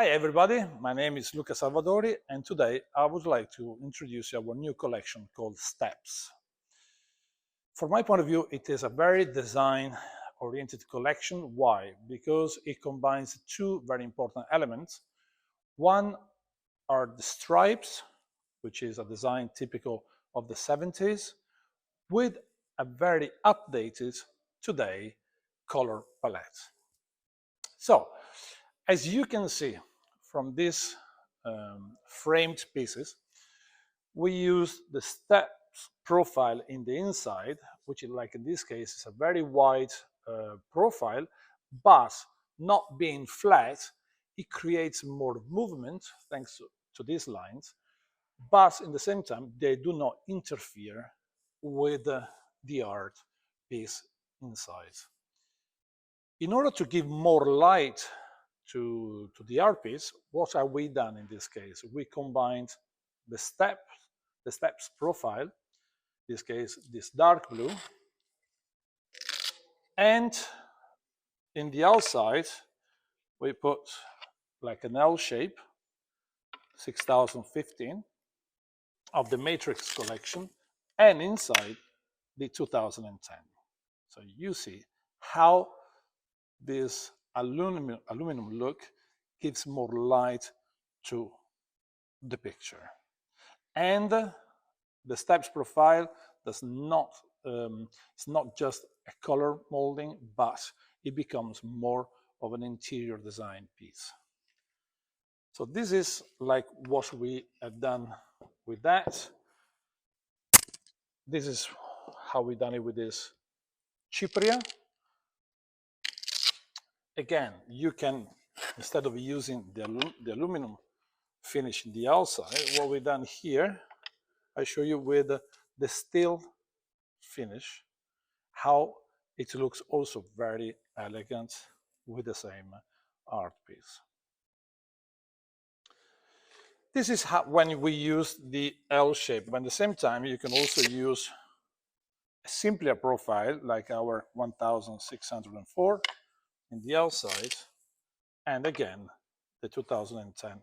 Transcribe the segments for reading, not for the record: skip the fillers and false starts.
Hi everybody, my name is Luca Salvadori and today I would like to introduce you our new collection called Steps. From my point of view, it is a very design-oriented collection. Why? Because it combines two very important elements. One are the stripes, which is a design typical of the 70s, with a very updated today color palette. So, as you can see from these framed pieces, we use the steps profile in the inside, which is like in this case is a very wide profile, but not being flat, it creates more movement thanks to these lines, but in the same time, they do not interfere with the art piece inside. In order to give more light to the art piece, what have we done in this case? We combined the steps profile, in this case, this dark blue, and in the outside, we put like an L shape, 6015 of the Matrix collection, and inside the 2010. So you see how this aluminum look gives more light to the picture. And the steps profile does not it's not just a color molding, but it becomes more of an interior design piece. So this is like what we have done with that. This is how we done it with this Cypria. Again, you can, instead of using the aluminum finish in the outside, what we've done here, I show you with the steel finish, how it looks also very elegant with the same art piece. This is how, when we use the L shape, but at the same time, you can also use a simpler profile like our 1604 in the outside, and again, the 2010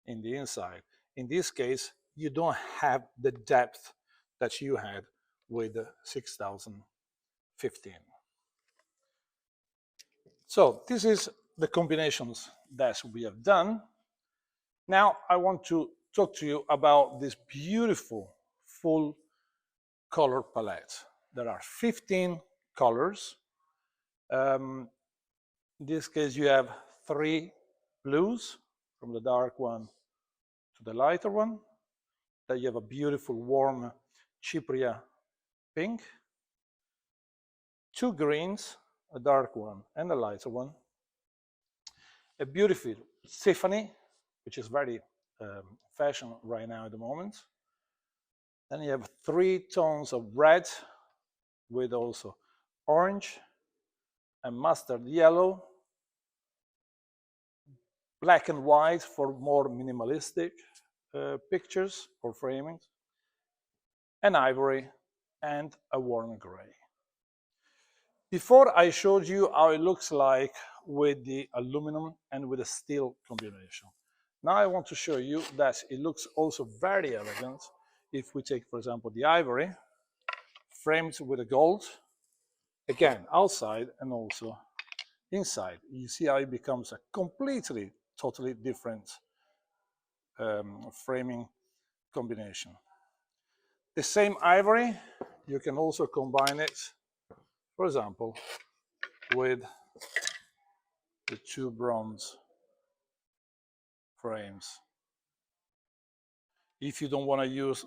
in the inside. In this case, you don't have the depth that you had with the 6015. So this is the combinations that we have done. Now I want to talk to you about this beautiful full color palette. There are 15 colors. In this case, you have 3 blues, from the dark one to the lighter one. Then you have a beautiful warm Cypria pink, 2 greens, a dark one and a lighter one, a beautiful Tiffany, which is very fashion right now at the moment. Then you have 3 tones of red with also orange and mustard yellow, black and white for more minimalistic pictures or framings, an ivory, and a warm gray. Before I showed you how it looks like with the aluminum and with the steel combination. Now I want to show you that it looks also very elegant if we take, for example, the ivory framed with the gold, again, outside and also inside. You see how it becomes a completely, totally different framing combination. The same ivory, you can also combine it, for example, with the 2 bronze frames. If you don't want to use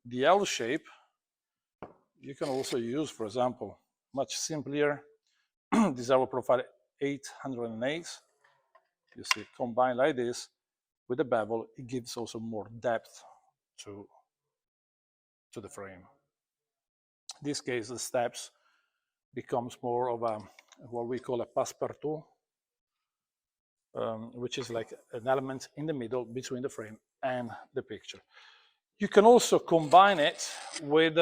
the L shape, you can also use, for example, much simpler, this is our profile 808. You see, combined like this with the bevel, it gives also more depth to the frame. In this case, the steps becomes more of a what we call a passe-partout, which is like an element in the middle between the frame and the picture. You can also combine it with,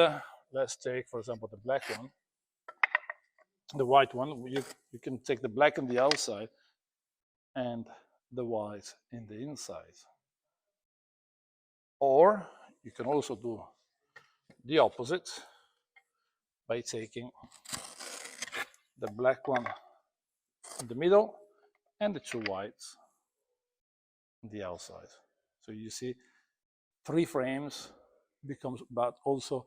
let's take, for example, the black one, the white one. You can take the black on the outside and the white in the inside. Or you can also do the opposite by taking the black one in the middle and the two whites on the outside. So you see 3 frames becomes, but also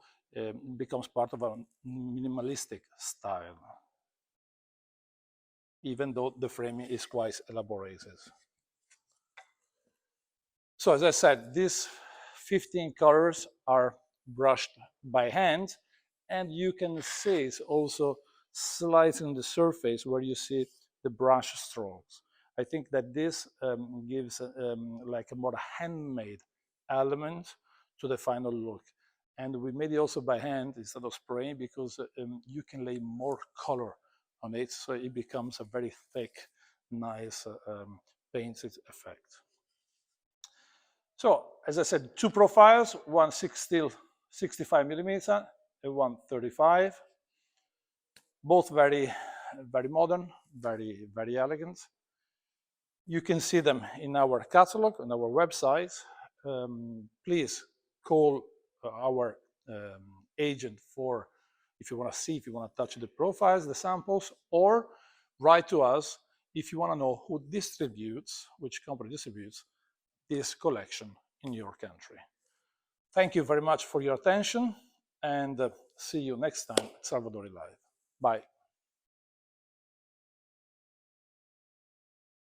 becomes part of a minimalistic style, even though the framing is quite elaborated. So as I said, these 15 colors are brushed by hand, and you can see it's also slightly on the surface where you see the brush strokes. I think that this gives like a more handmade element to the final look. And we made it also by hand instead of spraying because you can lay more color on it, so it becomes a very thick, nice painted effect. So, as I said, 2 profiles, one 65 millimeter and one 35, both very, very modern, very, very elegant. You can see them in our catalog, on our website. Please call our agent for if you want to see, if you want to touch the profiles, the samples, or write to us if you want to know who distributes, which company distributes this collection in your country. Thank you very much for your attention, and see you next time at Salvadori Live. Bye.